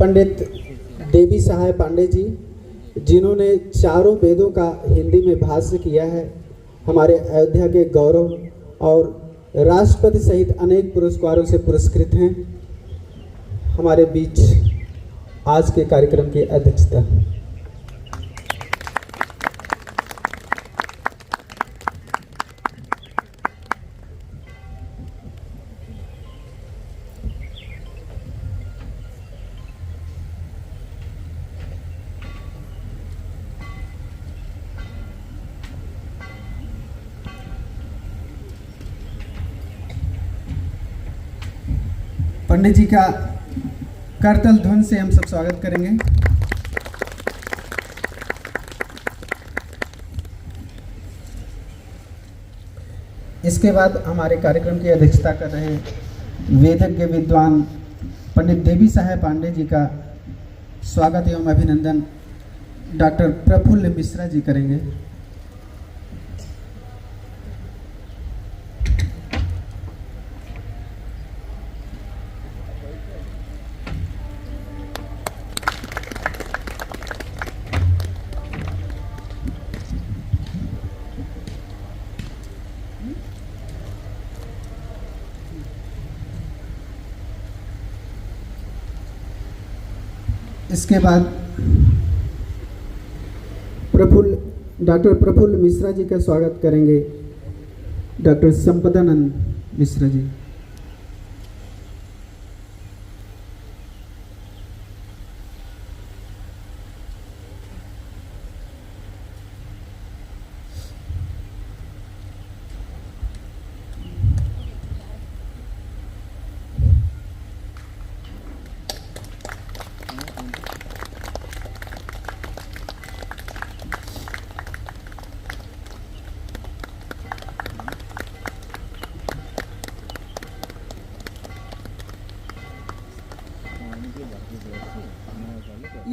पंडित देवी सहाय पांडे जी, जिन्होंने चारों वेदों का हिंदी में भाष्य किया है, हमारे अयोध्या के गौरव और राष्ट्रपति सहित अनेक पुरस्कारों से पुरस्कृत हैं, हमारे बीच आज के कार्यक्रम की अध्यक्षता। पंडित जी का करतल ध्वनि से हम सब स्वागत करेंगे। इसके बाद हमारे कार्यक्रम की अध्यक्षता कर रहे वेदज्ञ विद्वान पंडित देवी सहाय पांडे जी का स्वागत एवं अभिनंदन डॉक्टर प्रफुल्ल मिश्रा जी करेंगे। इसके बाद डॉक्टर प्रफुल्ल मिश्रा जी का स्वागत करेंगे डॉक्टर संपदानंद मिश्रा जी।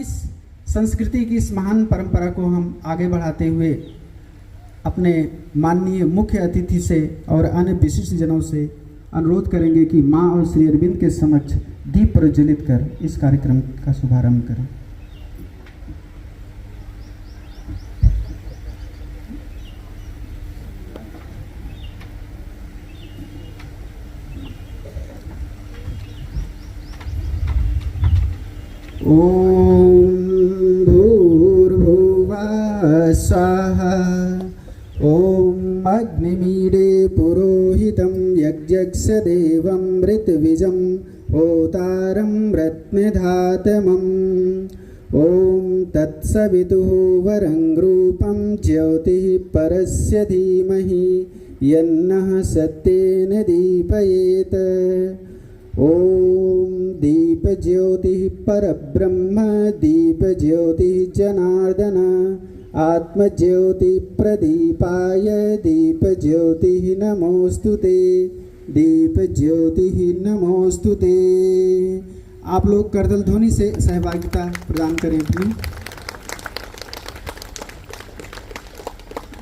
इस संस्कृति की इस महान परंपरा को हम आगे बढ़ाते हुए अपने माननीय मुख्य अतिथि से और अन्य विशिष्ट जनों से अनुरोध करेंगे कि मां और श्री अरविंद के समक्ष दीप प्रज्वलित कर इस कार्यक्रम का शुभारंभ करें। ओम भूर्भुवः स्वाहा। ओम अग्निमीडे पुरोहितं यज्ञस्य देवं ऋत्विजं होतारं रत्नधातमम्। ओम तत्सवितुः वरं रूपं ज्योतिः परस्य धीमहि यन्नः सत्येन दीपयेत्। ओम दीप ज्योति परब्रह्म दीप ज्योति जनार्दन आत्म ज्योति प्रदीपाय दीप ज्योति नमोस्तुते दीप ज्योति नमोस्तुते। आप लोग करतल ध्वनि से सहभागिता प्रदान करें अपनी।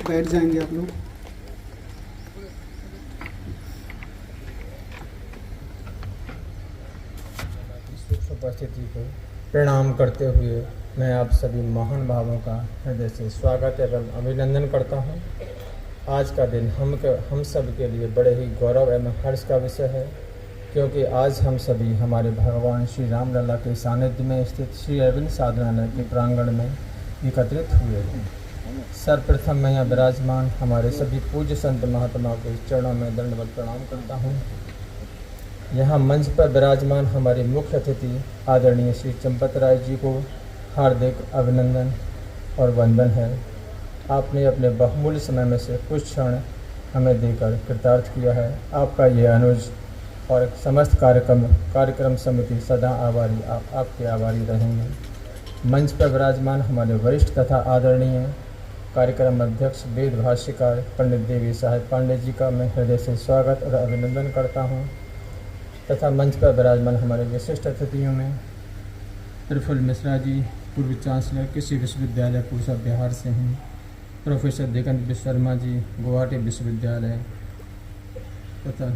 बैठ जाएंगे आप लोग। उपस्थिति को प्रणाम करते हुए मैं आप सभी महान भावों का हृदय से स्वागत एवं अभिनंदन करता हूं। आज का दिन हम सब के लिए बड़े ही गौरव एवं हर्ष का विषय है, क्योंकि आज हम सभी हमारे भगवान श्री राम लला के सानिध्य में स्थित श्री अरविंद साधनालय के प्रांगण में एकत्रित हुए हैं। सर्वप्रथम मैं यहाँ विराजमान हमारे सभी पूज्य संत महात्मा के चरणों में दंडवत प्रणाम करता हूँ। यहाँ मंच पर विराजमान हमारे मुख्य अतिथि आदरणीय श्री चंपत राय जी को हार्दिक अभिनंदन और वंदन है। आपने अपने बहुमूल्य समय में से कुछ क्षण हमें देकर कृतार्थ किया है। आपका ये अनुज और समस्त कार्यक्रम समिति सदा आभारी आपके आभारी रहेंगे। मंच पर विराजमान हमारे वरिष्ठ तथा आदरणीय कार्यक्रम अध्यक्ष वेद भाष्यकार पंडित देवी सहाय पांडे जी का मैं हृदय से स्वागत और अभिनंदन करता हूँ, तथा मंच पर विराजमान हमारे विशिष्ट अतिथियों में प्रफुल्ल मिश्रा जी, पूर्व चांसलर कृषि विश्वविद्यालय पूसा बिहार से हैं, प्रोफेसर दिगंत विश्वकर्मा जी गुवाहाटी विश्वविद्यालय, तथा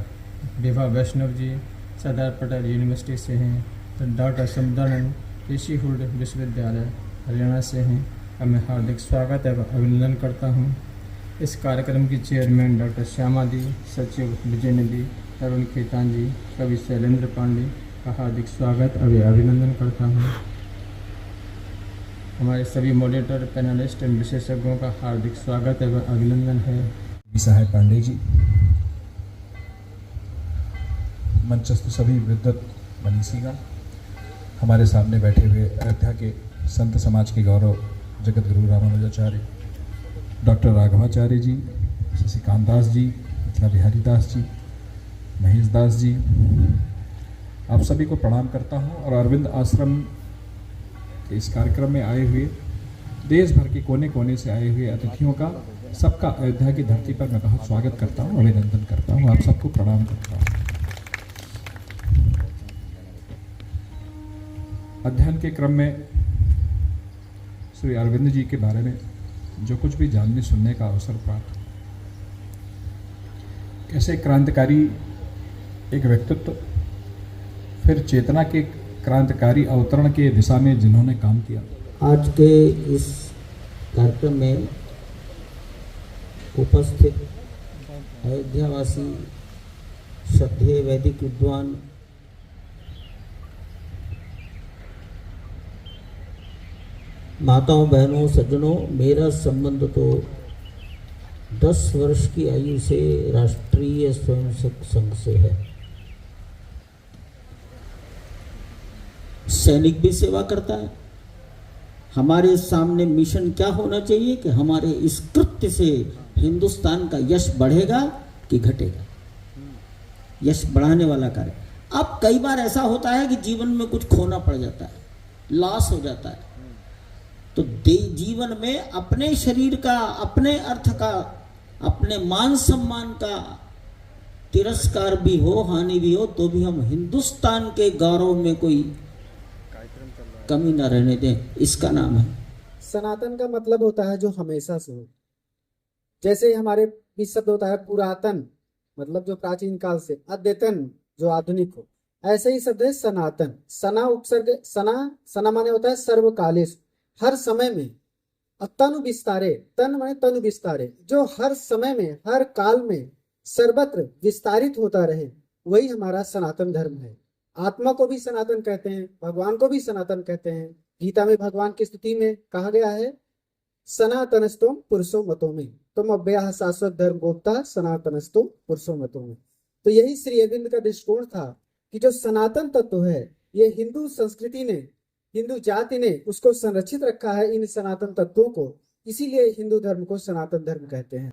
विभा वैष्णव जी सरदार पटेल यूनिवर्सिटी से हैं, तो डॉक्टर संपदानंद कृषि हुल्ड विश्वविद्यालय हरियाणा से हैं का मैं हार्दिक स्वागत एवं अभिनंदन करता हूं। इस कार्यक्रम की चेयरमैन डॉक्टर श्यामा दी, सचिव विजय निधि, तरुण खेतान जी, कवि शैलेंद्र पांडे का हार्दिक स्वागत एवं अभिनंदन करता हूं। हमारे सभी मॉडरेटर, पैनलिस्ट एवं विशेषज्ञों का हार्दिक स्वागत एवं अभिनंदन है। सहाय पांडे जी, मंचस्थ सभी विद्वत मनीषीगण, हमारे सामने बैठे हुए अयोध्या के संत समाज के गौरव जगत गुरु रामानुजाचार्य डॉक्टर राघवाचार्य जी, शशिकांत दास जी, मिथिला बिहारी दास जी, महेश दास जी, आप सभी को प्रणाम करता हूं और अरविंद आश्रम के इस कार्यक्रम में आए हुए देश भर के कोने कोने से आए हुए अतिथियों का सबका अयोध्या की धरती पर मैं बहुत स्वागत करता हूं, अभिनंदन करता हूं, आप सबको प्रणाम करता हूं। अध्ययन के क्रम में श्री अरविंद जी के बारे में जो कुछ भी जानने सुनने का अवसर प्राप्त, कैसे क्रांतिकारी एक व्यक्तित्व, फिर चेतना के क्रांतिकारी अवतरण के दिशा में जिन्होंने काम किया। आज के इस कार्यक्रम में उपस्थित अयोध्यावासी श्रद्धेय वैदिक विद्वान, माताओं, बहनों, सज्जनों, मेरा संबंध तो 10 वर्ष की आयु से राष्ट्रीय स्वयंसेवक संघ से है। सैनिक भी सेवा करता है। हमारे सामने मिशन क्या होना चाहिए कि हमारे इस कृत्य से हिंदुस्तान का यश बढ़ेगा कि घटेगा। यश बढ़ाने वाला कार्य। अब कई बार ऐसा होता है कि जीवन में कुछ खोना पड़ जाता है, लॉस हो जाता है, तो जीवन में अपने शरीर का, अपने अर्थ का, अपने मान सम्मान का तिरस्कार भी हो, हानि भी हो, तो भी हम हिंदुस्तान के गौरव में कोई कमी न रहने दें। इसका नाम है सनातन। का मतलब होता है जो हमेशा से हो। जैसे हमारे भी शब्द होता है पुरातन, मतलब जो प्राचीन काल से, अद्यतन जो आधुनिक हो, ऐसे ही शब्द है सनातन। सना उपसर्ग, सना माने होता है सर्वकालेश, हर समय में। तनु विस्तारे, तन माने तनु विस्तारे, जो हर समय में, हर काल में सर्वत्र विस्तारित होता रहे, वही हमारा सनातन धर्म है। आत्मा को भी सनातन कहते हैं, भगवान को भी सनातन कहते हैं। गीता में भगवान की स्तुति में कहा गया है, सनातनस्तुम पुरुषो मतो में, तुम अव्याह शाश्वत धर्म गोप्ता सनातनस्तुम पुरुषो मतो में। तो यही श्री अरविंद का दृष्टिकोण था कि जो सनातन तत्व है, ये हिंदू संस्कृति ने, हिंदू जाति ने उसको संरक्षित रखा है, इन सनातन तत्वों को। इसीलिए हिंदू धर्म को सनातन धर्म कहते हैं।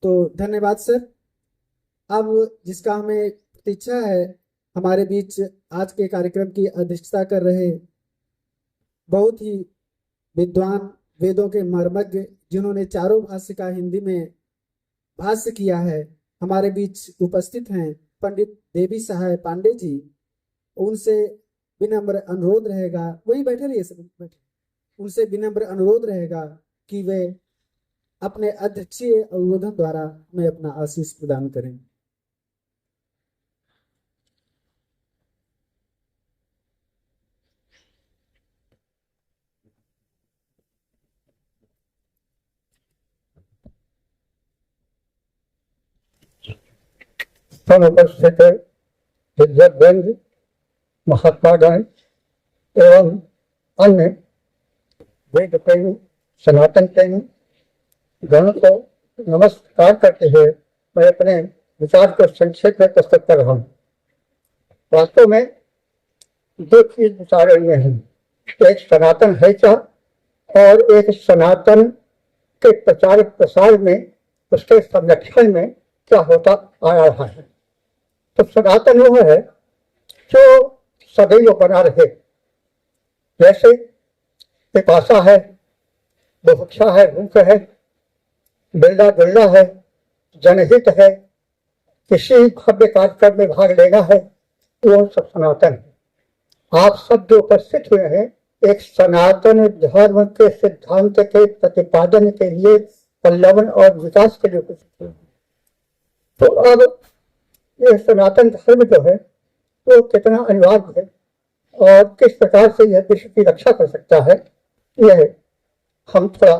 तो धन्यवाद सर। अब जिसका हमें प्रतीक्षा है, हमारे बीच आज के कार्यक्रम की अध्यक्षता कर रहे बहुत ही विद्वान, वेदों के मर्मज्ञ, जिन्होंने चारों भाष्य का हिंदी में भाष्य किया है, हमारे बीच उपस्थित हैं पंडित देवी सहाय पांडे जी। उनसे विनम्र अनुरोध रहेगा, वही बैठे रहिए सब, बैठे। उनसे विनम्र अनुरोध रहेगा कि वे अपने अध्यक्षीय अनुमोदन द्वारा हमें अपना आशीष प्रदान करें। सब उपस्थित विद्वद्वृंद, महात्मागण एवं अन्य वेद प्रेमी, सनातन प्रेमी गणों को नमस्कार करते हुए मैं अपने विचार को संक्षेप में प्रस्तुत कर रहा हूँ। वास्तव में दो चीज विचार रही हैं, एक सनातन है क्या और एक सनातन के प्रचार प्रसार में, उसके संरक्षण में क्या होता आ रहा है। तो सनातन वो है जो सदैव बना रहे, जैसे पिपासा है, बुभुक्षा है, भूख है, बिरला बिरला है, जनहित है, किसी भव्य कार्यक्रम में भाग लेना है, वो सब सनातन है। आप सब जो उपस्थित हुए हैं, एक सनातन धर्म के सिद्धांत के प्रतिपादन के लिए, पल्लवन और विकास के लिए उपस्थित हुए। तो अब ये सनातन धर्म जो है वो कितना अनिवार्य है, और किस प्रकार से यह विश्व की रक्षा कर सकता है, यह हम थोड़ा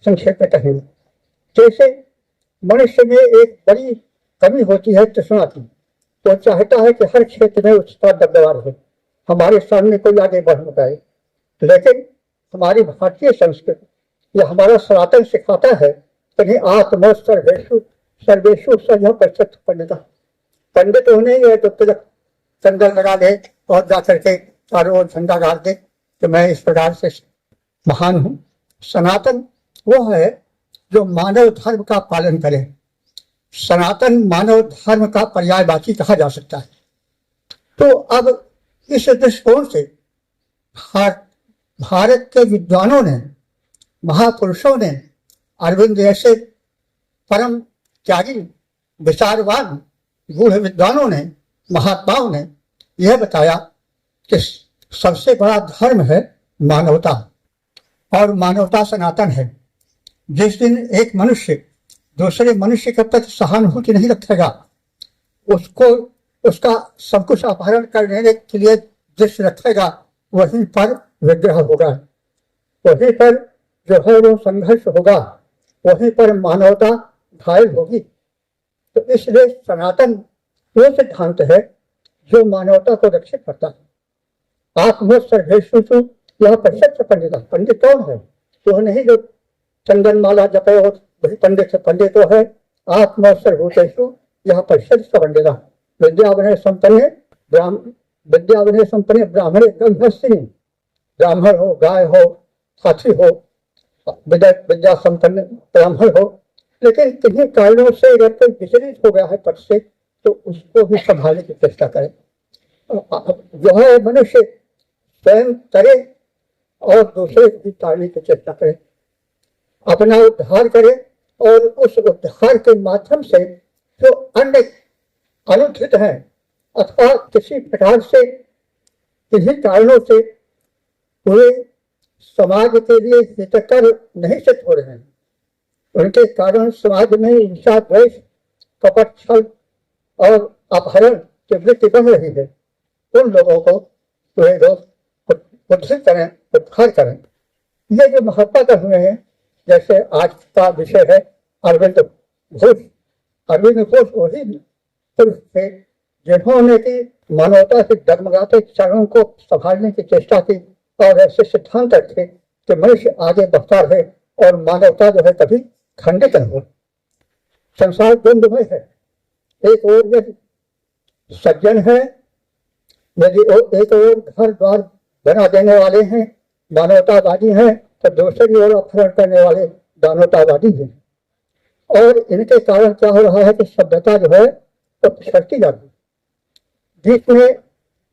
संक्षेप में कहेंगे। जैसे मनुष्य में एक बड़ी कमी होती है तृष्णा की, तो चाहता है कि हर क्षेत्र में उसका दबदबा रहे, हमारे सामने कोई आगे बढ़ न पाए। लेकिन हमारी भारतीय संस्कृति या हमारा सनातन सिखाता है कि आत्म सर्वेशु सर्वेशु सर्व पश्चात पंडित। पंडित होने ही है तो तिलक चंदन लगा दे और जा करके चारों ओर झंडा गाड़ दे कि मैं इस प्रकार से महान हूं। सनातन वो है जो मानव धर्म का पालन करे। सनातन मानव धर्म का पर्यायवाची कहा जा सकता है। तो अब इस दृष्टिकोण से भारत के विद्वानों ने, महापुरुषों ने, अरविंद जैसे परम त्यागी विचारवान गूढ़ विद्वानों ने, महात्माओं ने यह बताया कि सबसे बड़ा धर्म है मानवता, और मानवता सनातन है। जिस दिन एक मनुष्य दूसरे मनुष्य के प्रति सहानुभूति नहीं रखेगा, उसको उसका सब कुछ अपहरण करने के लिए दृष्टि रखेगा, वहीं पर विग्रह होगा, वहीं पर जो है वो संघर्ष होगा, वहीं पर मानवता घायल होगी। तो इसलिए सनातन वो सिद्धांत है जो मानवता को रक्षित करता है। आत्म सर्वेशु यह प्रत्यक्ष पंडित। पंडित कौन है? तो नहीं जो चंदन माला जपे हो वही पंडित। पंडित तो है आत्म सर्वभूतेषु यह प्रत्यक्ष पंडित। विद्यावनय संपन्न ब्राह्मण गंभस्त्री। ब्राह्मण हो, गाय हो, हाथी हो, विद्या संपन्न ब्राह्मण हो, लेकिन किन्हीं कारणों से अगर कोई विचलित हो गया है पद से, तो उसको भी संभालने की चेष्टा करें। जो है मनुष्य स्वयं करे और दूसरे को भी टालने की चेष्टा करे, अपना उद्धार करे, और उस उद्धार के माध्यम से जो अन्य अनुचित हैं अथवा किसी प्रकार से किन्हीं कारणों से पूरे समाज के लिए हितकर नहीं सिद्ध हो रहे हैं, उनके कारण समाज में हिंसा, द्वेष, कपट, छल और अपहरण की वृत्ति बढ़ रही है, उन लोगों को वे लोग उद्धृत करें, उद्धार करें। ये जो महात्मा कर हुए हैं, जैसे आज का विषय है अरविंद घोष। अरविंद घोष वही पुरुष थे जिन्होंने की मानवता के डगमगाते चरणों को संभालने की चेष्टा की और ऐसे सिद्धांत रखे कि मनुष्य आगे बढ़ता रहे और मानवता जो है कभी खंडित न हो। संसार द्वंद्वमय है, एक ओर यदि सज्जन है, यदि एक ओर घर द्वार बना देने वाले हैं, मानवतावादी हैं, तो दूसरी ओर अपहरण करने वाले दानवतावादी हैं। और इनके कारण क्या हो रहा है कि सभ्यता जो है तो पिछड़ती जाती है। बीच में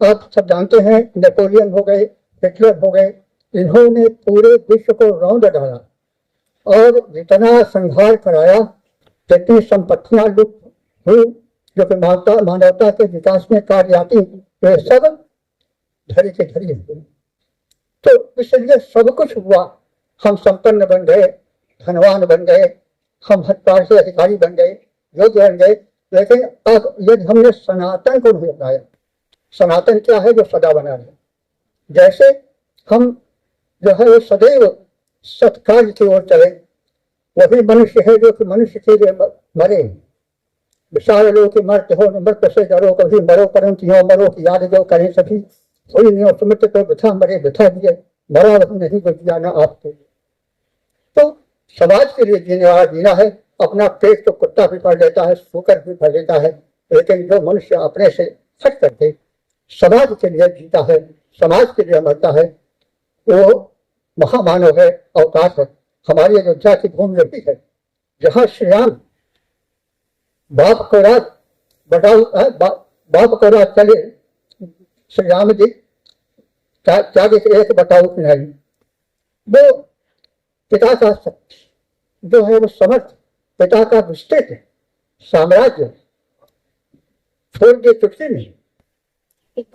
आप सब जानते हैं नेपोलियन हो गए, हिटलर हो गए, इन्होंने पूरे विश्व को रौंद डाला और जितना संहार कराया, जितनी संपत्तियां लुप्त हुई जो कि मानवता के विकास में कार्य आती, वे सब धरी के धरी हुई। तो इसलिए सब कुछ हुआ, हम संपन्न बन गए, धनवान बन गए, हम हथियार से अधिकारी बन गए, योग्य बन गए, लेकिन अब यदि हमने सनातन को नहीं अपनाया, सनातन क्या है? जो सदा बना है। जैसे हम जो है वो सदैव सत्कार्य की ओर चले, वही मनुष्य है जो कि मनुष्य के लिए मरे। विशाल लोग की मरते हो मृत से डरो, कभी मरो परंतु यो मरो की याद जो करें सभी, कोई नहीं हो सुमित तो बिथा मरे बिथा दिए, मरा वही नहीं को दिया ना आपको। तो समाज के लिए जीने वाला जीना है। अपना पेट तो कुत्ता भी भर लेता है, सूकर भी भर लेता है, लेकिन जो मनुष्य अपने से हट करके समाज के लिए जीता है, समाज के लिए मरता है, वो महामानव है, अवकाश है। हमारी अयोध्या की भूमि यही है जहाँ श्री राम बाप को राज बताओ, बाप को राज चले, श्री राम जी त्याग एक बताओ कि नहीं, वो पिता का जो है वो समर्थ, पिता का विस्तृत साम्राज्य छोड़ दिए चुटकी में।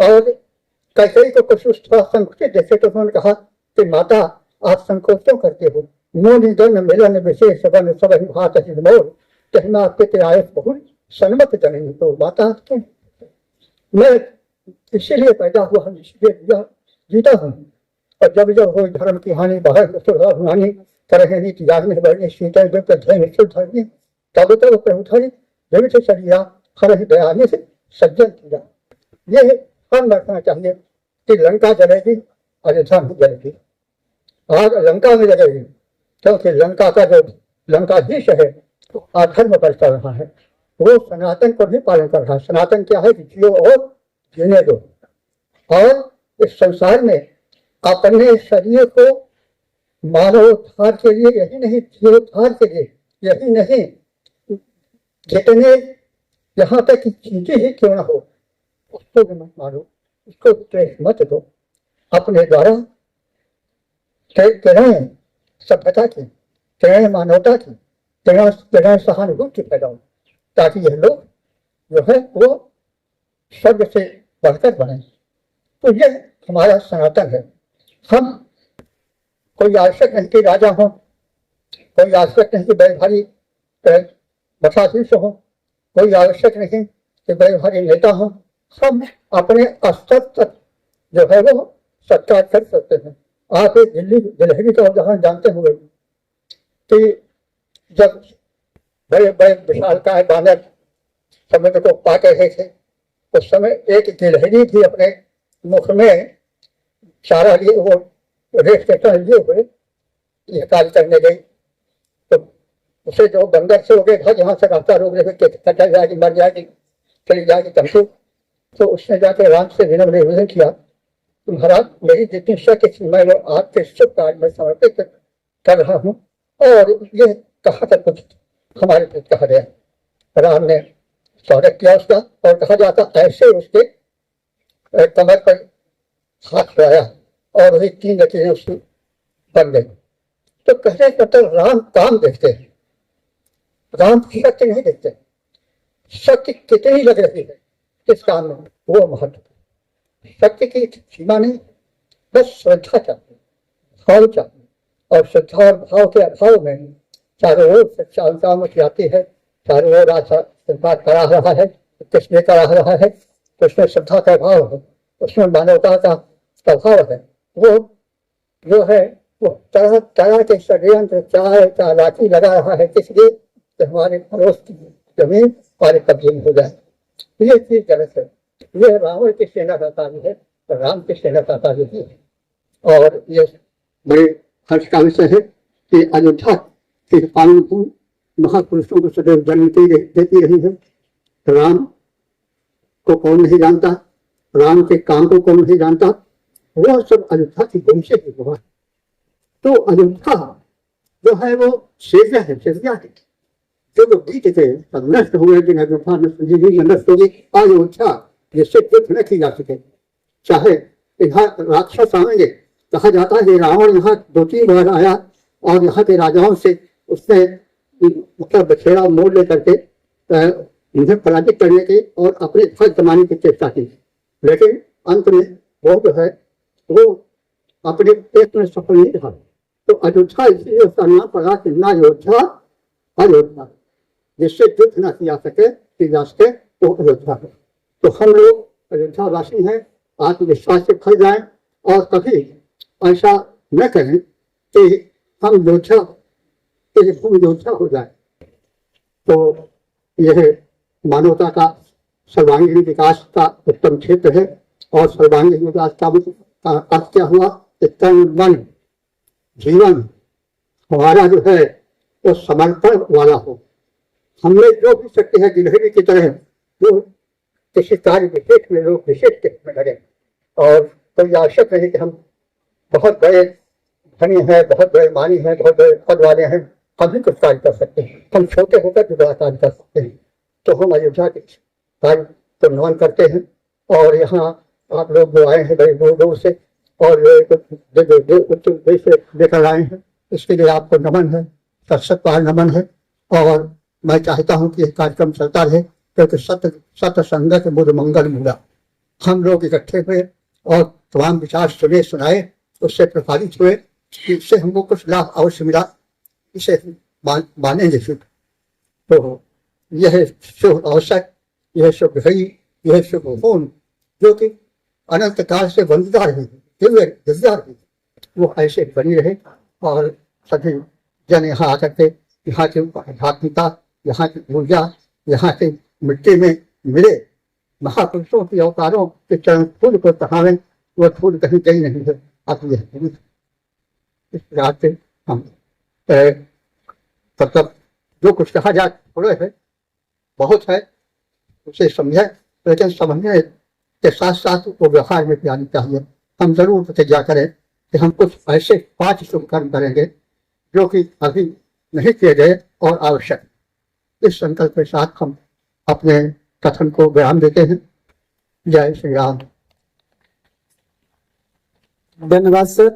और कैसे को कुछ उस थोड़ा संकुचित देखे तो उन्होंने कहा कि माता आप संकोच क्यों करते हो, मोनि जन मिलन विशेष बन सब भात मोर कहना आपके आयस बहुत सन्मत जनेंगे। तो माता क्यों, मैं इसीलिए पैदा हुआ हूँ, इसीलिए जीता हूँ। और जब जब हो धर्म की हानि बाहर हानि तरह नीति जाग में बढ़ने सीता धर्मी तब तब प्रभुधरी जब से शरीरा हर दयानी से सज्जन किया। ये हम रखना चाहिए कि लंका जलेगी, अयोध्या में जलेगी। आग लंका में जलेगी क्योंकि लंका का जो लंकाधीश है तो अधर्म बढ़ता रहा है, वो सनातन को भी पालन कर रहा है। सनातन क्या है कि जियो और जीने दो, और इस संसार में अपने शरीर को मानवोद्धार के लिए, यही नहीं जीवोद्धार के लिए, यही नहीं जितने यहाँ तक की चीजें ही क्यों ना हो उसको भी मत मारो, उसको द्वेष मत दो। अपने द्वारा किरण सभ्यता की, किरण मानवता की, किरण सहानुभूति फैलाओ, ताकि यह लोग जो है वो स्वर्ग से बढ़कर बने। तो यह हमारा सनातन है। हम कोई आवश्यक नहीं कि राजा हो, कोई आवश्यक नहीं कि बड़े भारी मठाधीश हो, कोई आवश्यक नहीं कि बड़े भारी नेता हो। हम अपने स्तर तक जो है वो सत्कार कर सकते हैं। आप दिल्ली दिल्ली का उदाहरण जानते होंगे कि जब बड़े बड़े विशालकाय बानर समुद्र को पाट रहे थे, उस समय एक गिलहरी भी अपने मुख में चारा लिए, वो रेत के लिए हुए यह कार्य करने गई। तो उसे जो बंदर से हो गए था, जहाँ से रास्ता रोक रहे थे, कटा जाएगी, मर जाएगी, चली जाएगी तमसू। तो उसने जाकर राम से विनम्र निवेदन किया, तुम्हारा मेरी जितनी शक्ति थी मैं वो आपके शुभ कार्य में समर्पित कर रहा हूँ, और ये कहा था कुछ हमारे प्रति कहा गया। राम ने स्वागत किया उसका, और कहा जाता ऐसे उसके कमर पर हाथ लगाया और वही 3 लकीरें उसकी बन गई। तो कहने का राम काम देखते हैं, राम शक्ति नहीं देखते। शक्ति कितनी लग रही है किस काम में, वो महत्व। शक्ति की सीमा नहीं, बस श्रद्धा चाहिए, भाव चाहिए, और श्रद्धा और भाव के अभाव में चारों ओर सच्चाई मच जाती है। चारों ओर आशा करा रहा है, किसने करा रहा है, तो उसमें श्रद्धा का भाव है, उसमें मानवता का स्वभाव है। वो जो है वो तरह तरह के षड्यंत्र चालाकी लगा रहा है, किसलिए कि हमारे पड़ोस की जमीन हमारे कब्जे में हो जाए। ये चीज गलत है। ये रावण की सेना का कार्य है, राम की सेना का कार्य भी है। और ये बड़े हर्ष का विषय है कि अयोध्या के पावन महापुरुषों को सदैव जन्म देती रही है। राम को कौन नहीं जानता, राम के काम को कौन नहीं जानता, वो सब अयोध्या की भूमि से ही हुआ। तो अयोध्या जो है वो सेव्या है, सेव्या है। जो लोग बीत थे सब नष्ट हुए, लेकिन अयोध्या नष्ट होगी। अयोध्या जिससे युद्ध न की जा सके, चाहे यहाँ राक्षस आएंगे। कहा जाता है कि रावण यहाँ 2-3 बार आया और यहाँ के राजाओं से उसने मतलब बछेड़ा मोड़ ले करके इन्हें पराजित करने की और अपने फर्ज जमाने की चेष्टा की, लेकिन अंत में वो जो है वो अपने पेट में सफल नहीं रहा। तो अयोध्या इसलिए उसका नाम पड़ा कि ना अयोध्या अयोध्या, जिससे युद्ध न किया सके वो अयोध्या है। तो हम लोग अयोध्या वासी हैं, आत्मविश्वास से भर जाएं और कभी ऐसा न करें कि हम योद्धा भूमि योद्धा हो जाए। तो यह मानवता का सर्वांगीण विकास का उत्तम क्षेत्र है। और सर्वांगीण विकास का अर्थ क्या हुआ? तन मन जीवन हमारा जो है वो समर्पण वाला हो। हमने जो भी शक्ति है गिलहरी की तरह वो किसी कार्य विशेष में लोग विशेष के में लगे। और कोई आवश्यक नहीं कि हम बहुत बड़े धनी हैं, बहुत बड़े मानी हैं, बहुत बड़े पद वाले हैं, हम भी कुछ कार्य कर सकते हैं। हम छोटे होकर भी बड़ा कार्य कर सकते हैं। तो हम अयोध्या के कार्य को नमन करते हैं। और यहाँ आप लोग जो आए हैं बड़े दूर दूर से और उत्तर से लेकर आए हैं, इसके लिए आपको नमन है, सत्कार नमन है। और मैं चाहता हूँ कि यह कार्यक्रम चलता रहे, क्योंकि सत्य संगत बुध मंगल मूला। हम लोग इकट्ठे हुए और तमाम विचार सुने सुनाए, उससे प्रभावित हुए, इससे हमको कुछ लाभ अवश्य मिला, इसे मानेंगे फिर। तो यह शुभ अवसर, यह शुभ घड़ी, यह शुभ फोन जो कि अनंत काल से वंदना रही है, दिव्य दिव्या रही, वो ऐसे बनी रहे और सभी जन यहाँ आकर के यहाँ की आध्यात्मिकता, यहाँ की ऊर्जा, यहाँ के मिट्टी में मिले महापुरुषों के अवतारों के चरण फूल को चढ़ावें, वो फूल कहीं कहीं नहीं है, अब यह इस प्रकार से हम मतलब जो कुछ कहा जाए थोड़े है, बहुत है, उसे समझे, लेकिन समझने के साथ साथ वो व्यवहार में भी आनी चाहिए। हम जरूर प्रतिज्ञा करें कि हम कुछ ऐसे 5 शुभ कर्म करेंगे जो कि अभी नहीं किए गए और आवश्यक। इस संकल्प के साथ हम अपने कथन को विराम देते हैं। जय श्री राम। धन्यवाद सर,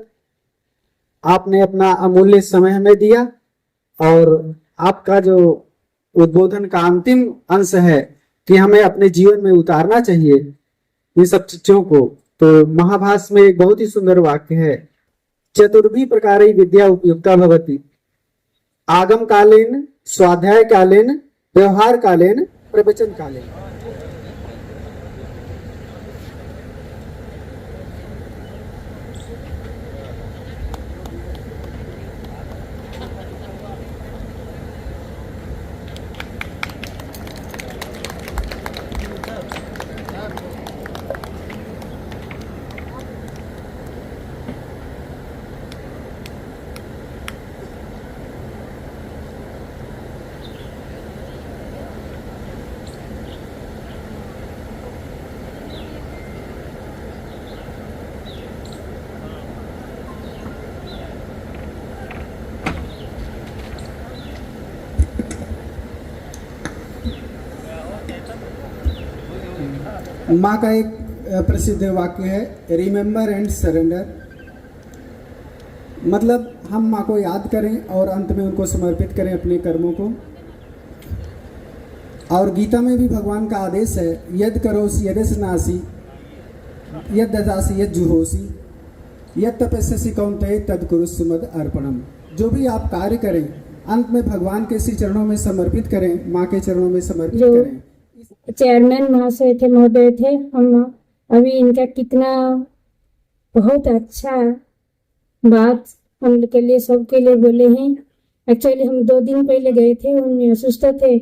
आपने अपना अमूल्य समय हमें दिया और आपका जो उद्बोधन का अंतिम अंश है कि हमें अपने जीवन में उतारना चाहिए इन सब चीजों को, तो महाभाष्य में एक बहुत ही सुंदर वाक्य है, चतुर्भी प्रकारे विद्या उपयुक्ता भवति, आगम कालीन, स्वाध्याय कालीन, व्यवहार कालीन, प्रवचन कालीन। माँ का एक प्रसिद्ध वाक्य है, रिमेम्बर एंड सरेंडर, मतलब हम माँ को याद करें और अंत में उनको समर्पित करें अपने कर्मों को। और गीता में भी भगवान का आदेश है, यद करोसि यदस नासी यद ददासी यद जुहोसी यद तपस्यसि कौन्तेय तद कुरुष्व मद अर्पणम। जो भी आप कार्य करें अंत में भगवान के श्री चरणों में समर्पित करें, माँ के चरणों में समर्पित करें। चेयरमैन महाशय थे, महोदय थे, हम अभी इनका कितना बहुत अच्छा बात हम के लिए सबके लिए बोले हैं। एक्चुअली हम 2 दिन पहले गए थे, उनमें असुस्थ थे,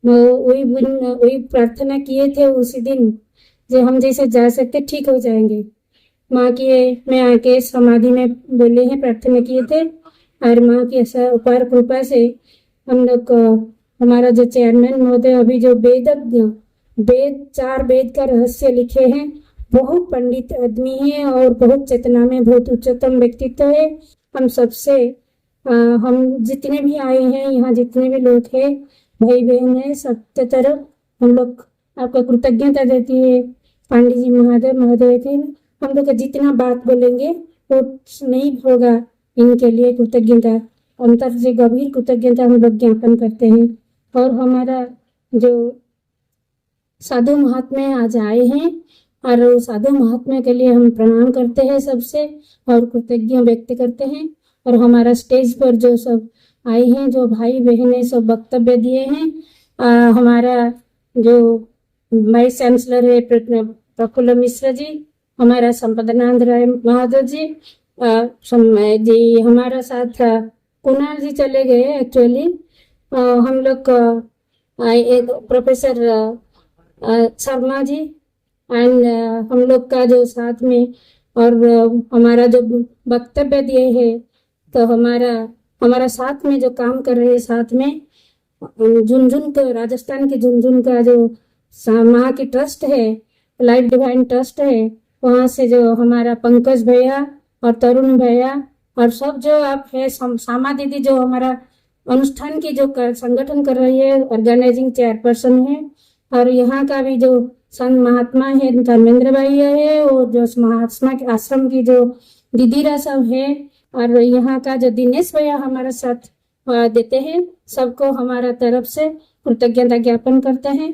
वही प्रार्थना किए थे उसी दिन, जो हम जैसे जा सकते ठीक हो जाएंगे। माँ की में आके समाधि में बोले हैं, प्रार्थना किए थे और माँ की ऐसा अपार कृपा से हम लोग हमारा जो चेयरमैन महोदय अभी जो वेद 4 वेद का रहस्य लिखे हैं, बहुत पंडित आदमी है और बहुत चेतना में बहुत उच्चतम व्यक्तित्व है। हम सबसे हम जितने भी आए हैं यहाँ, जितने भी लोग हैं, भाई बहन है, सबके तरफ हम लोग आपका कृतज्ञता देती है। पांडे जी महोदय थे, हम लोग जितना बात बोलेंगे वो नहीं होगा, इनके लिए कृतज्ञता अंतर से गंभीर कृतज्ञता हम लोग ज्ञापन करते हैं। और हमारा जो साधु महात्मा आज आए हैं और साधु महात्मा के लिए हम प्रणाम करते हैं सबसे और कृतज्ञता व्यक्त करते हैं। और हमारा स्टेज पर जो सब आए हैं, जो भाई बहनें सब वक्तव्य दिए हैं, हमारा जो वाइस चांसलर है प्रफुल्ल मिश्र जी, हमारा संपदानंद राय महोदय जी, हमारा साथ कुणाल जी चले गए एक्चुअली, हम लोग प्रोफेसर शर्मा जी एंड हम लोग का जो साथ में और हमारा जो वक्तव्य दिए हैं, तो हमारा साथ में जो काम कर रहे हैं, साथ में झुनझुन का राजस्थान के झुनझुन का जो माँ की ट्रस्ट है, लाइफ डिवाइन ट्रस्ट है, वहाँ से जो हमारा पंकज भैया और तरुण भैया और सब जो आप है, सामा दीदी जो हमारा अनुष्ठान की जो संगठन कर रही है, ऑर्गेनाइजिंग चेयरपर्सन है, और यहाँ का भी जो संत महात्मा है धर्मेंद्र भाई है, और जो महात्मा के आश्रम की जो दीदीरा सब है, और यहाँ का जो दिनेश भैया हमारा साथ देते हैं, सबको हमारा तरफ से कृतज्ञता ज्ञापन करते हैं।